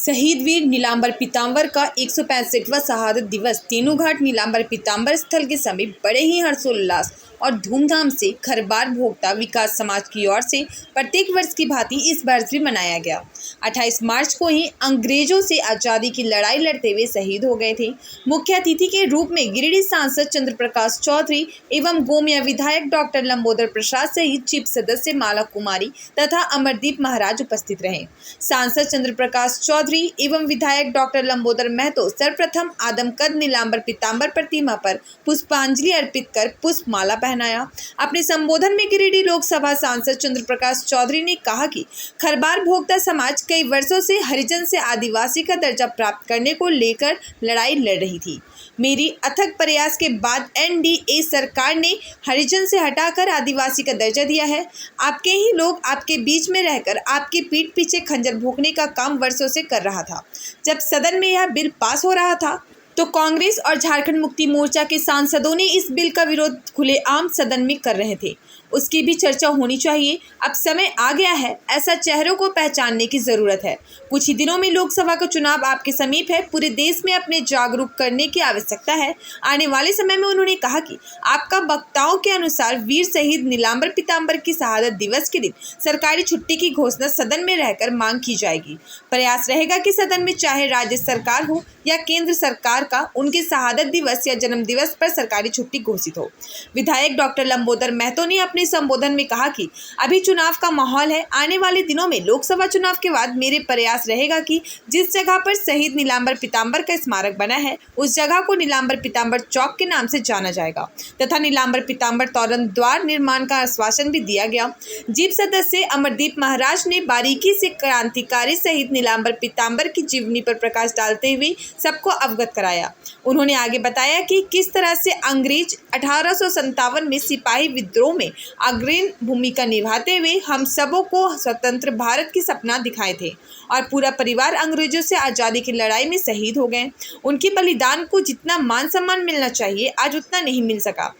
शहीद वीर नीलांबर पीताम्बर का 165वां शहादत दिवस तेनूघाट नीलांबर पीताम्बर स्थल के समीप बड़े ही हर्षोल्लास और धूमधाम से खरबार भोक्ता विकास समाज की ओर से प्रत्येक वर्ष की भांति इस वर्ष भी मनाया गया। 28 मार्च को ही अंग्रेजों से आज़ादी की लड़ाई लड़ते हुए शहीद हो गए थे। मुख्य अतिथि के रूप में गिरिडीह सांसद चंद्र प्रकाश चौधरी एवं गोमिया विधायक डॉक्टर लंबोदर प्रसाद सहित चीफ सदस्य माला कुमारी तथा अमरदीप महाराज उपस्थित रहे। सांसद चंद्र प्रकाश चौधरी एवं विधायक डॉक्टर लंबोदर महतो सर्वप्रथम आदमकद नीलांबर पीताम्बर प्रतिमा पर पुष्पांजलि अर्पित कर पुष्प माला पहनाया। अपने संबोधन में गिरिडीह लोकसभा सांसद चंद्र प्रकाश चौधरी ने कहा कि खरबार भोक्ता समाज कई वर्षों से हरिजन से आदिवासी का दर्जा प्राप्त करने को लेकर लड़ाई लड़ रही थी। मेरी अथक प्रयास के बाद एनडीए सरकार ने हरिजन से हटाकर आदिवासी का दर्जा दिया है। आपके ही लोग आपके बीच में रहकर आपके पीठ पीछे खंजर भोंकने का काम वर्षों से कर रहा था। जब सदन में यह बिल पास हो रहा था तो कांग्रेस और झारखंड मुक्ति मोर्चा के सांसदों ने इस बिल का विरोध खुलेआम सदन में कर रहे थे। उसकी भी चर्चा होनी चाहिए। अब समय आ गया है, ऐसा चेहरों को पहचानने की ज़रूरत है। कुछ ही दिनों में लोकसभा का चुनाव आपके समीप है। पूरे देश में अपने जागरूक करने की आवश्यकता है। आने वाले समय में उन्होंने कहा कि आपका वक्ताओं के अनुसार वीर शहीद नीलांबर पीताम्बर की शहादत दिवस के दिन सरकारी छुट्टी की घोषणा सदन में रहकर मांग की जाएगी। प्रयास रहेगा कि सदन में चाहे राज्य सरकार हो या केंद्र सरकार का उनके शहादत दिवस या जन्म दिवस पर सरकारी छुट्टी घोषित हो। विधायक डॉक्टर लंबोदर महतो ने अपने संबोधन में कहा कि अभी चुनाव का माहौल है। आने वाले दिनों में लोकसभा चुनाव के बाद मेरे प्रयास रहेगा कि जिस जगह पर शहीद नीलांबर पीताम्बर का स्मारक बना है उस जगह को नीलांबर पीताम्बर चौक के नाम से जाना जाएगा तथा नीलांबर पीताम्बर तोरण द्वार निर्माण का आश्वासन भी दिया गया। जीप सदस्य अमरदीप महाराज ने बारीकी से क्रांतिकारी शहीद नीलांबर पीताम्बर की जीवनी पर प्रकाश डालते हुए सबको अवगत कराया। उन्होंने आगे बताया कि किस तरह से अंग्रेज 1857 में सिपाही विद्रोह में अग्रणी भूमिका निभाते हुए हम सबों को स्वतंत्र भारत की सपना दिखाए थे और पूरा परिवार अंग्रेजों से आज़ादी की लड़ाई में शहीद हो गए। उनके बलिदान को जितना मान सम्मान मिलना चाहिए आज उतना नहीं मिल सका।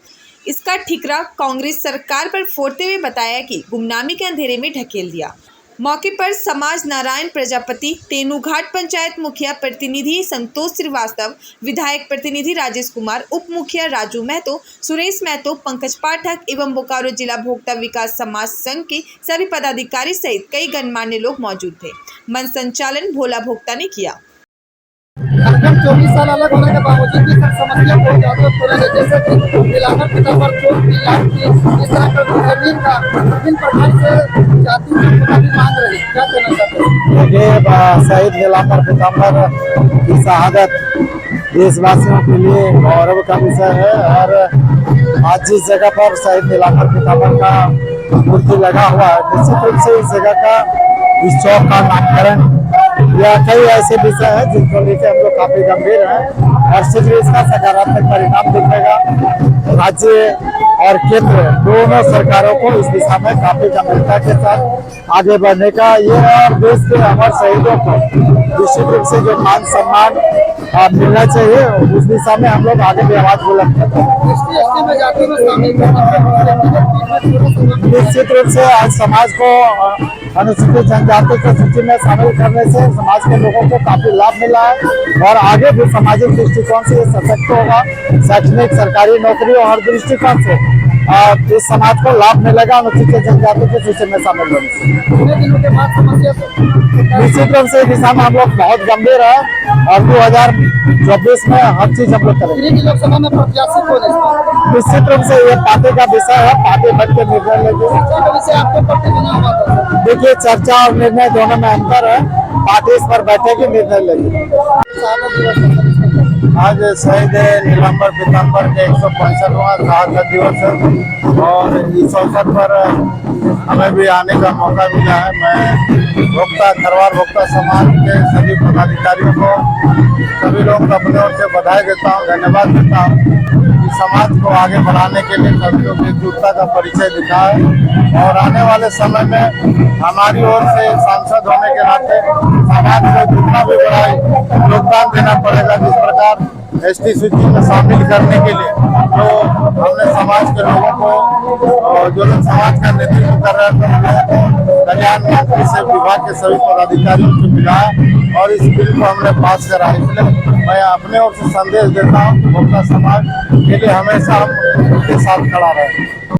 इसका ठिकरा कांग्रेस सरकार पर फोड़ते हुए बताया कि गुमनामी के अंधेरे में ढकेल दिया। मौके पर समाज नारायण प्रजापति, तेनूघाट पंचायत मुखिया प्रतिनिधि संतोष श्रीवास्तव, विधायक प्रतिनिधि राजेश कुमार, उप मुखिया राजू महतो, सुरेश महतो, पंकज पाठक एवं बोकारो जिला भोक्ता विकास समाज संघ के सभी पदाधिकारी सहित कई गणमान्य लोग मौजूद थे। मंच संचालन भोला भोक्ता ने किया। 24 साल अलग होने के बावजूद भी समस्या बहुत ज्यादा पूरा है, जैसे कि नीलांबर पीताम्बर चौक की याद की इस तरह का जमीन का विभिन्न प्रकार से जाति की मांग रही है। क्या कहना चाहते हैं? देखिए, शहीद नीलांबर पीताम्बर की शहादत देशवासियों के लिए गौरव का विषय है और आज जिस जगह पर शहीद नीलांबर पीताम्बर का मूर्ति लगा हुआ है, निश्चित रूप से इस जगह का, इस चौक का नामकरण या कई ऐसे विषय हैं जिनको लेकर हम लोग काफी गंभीर हैं और शीघ्र इसका सकारात्मक परिणाम दिखेगा। राज्य और केंद्र दोनों सरकारों को इस दिशा में काफी गंभीरता के साथ आगे बढ़ने का ये और देश के अमर शहीदों को निश्चित रूप से जो मान सम्मान मिलना चाहिए उस दिशा में हम लोग आगे भी आवाज बुलंद करते हैं। निश्चित रूप से आज समाज को अनुसूचित जनजाति की सूची में शामिल करने से समाज के लोगों को काफी लाभ मिला है और आगे भी सामाजिक दृष्टिकोण से ये सशक्त होगा। शैक्षणिक, सरकारी नौकरियों और दृष्टिकोण से इस समाज को लाभ मिलेगा अनुसूचित जनजाति की सूची में शामिल होने से। निश्चित रूप से दिशा में हम लोग बहुत गंभीर है और 2024 में हर चीज हम लोग करेंगे। निश्चित रूप से ये पार्टी का विषय है, पार्टी बैठ के निर्णय लेगी। देखिए, चर्चा और निर्णय दोनों में अंतर है। पार्टी इस पर बैठेगी, निर्णय लेगी। आज शहीद नीलांबर पीताम्बर के 165वां शहादत दिवस है और इस अवसर पर हमें भी आने का मौका मिला है। मैं खरवार भोक्ता समाज के सभी पदाधिकारियों को, सभी लोग अपने ओर से बधाई देता हूँ, धन्यवाद देता हूँ। इस समाज को आगे बढ़ाने के लिए सभी लोग एकजुटता का परिचय दिखा है और आने वाले समय में हमारी ओर से सांसद होने के नाते समाज को जितना भी बड़ा योगदान देना पड़ेगा। जिस प्रकार एसटी सूची में शामिल करने के लिए जो हमने समाज के लोगों को, जो लोग समाज का नेतृत्व कर रहे थे, उन लोगों को कल्याण मंत्री से विभाग के सभी पदाधिकारियों से मिलाया और इस बिल को हमने पास करा। इसलिए मैं अपने ओर से संदेश देता हूँ कि भोक्ता समाज के लिए हमेशा हम उनके साथ खड़ा रहे।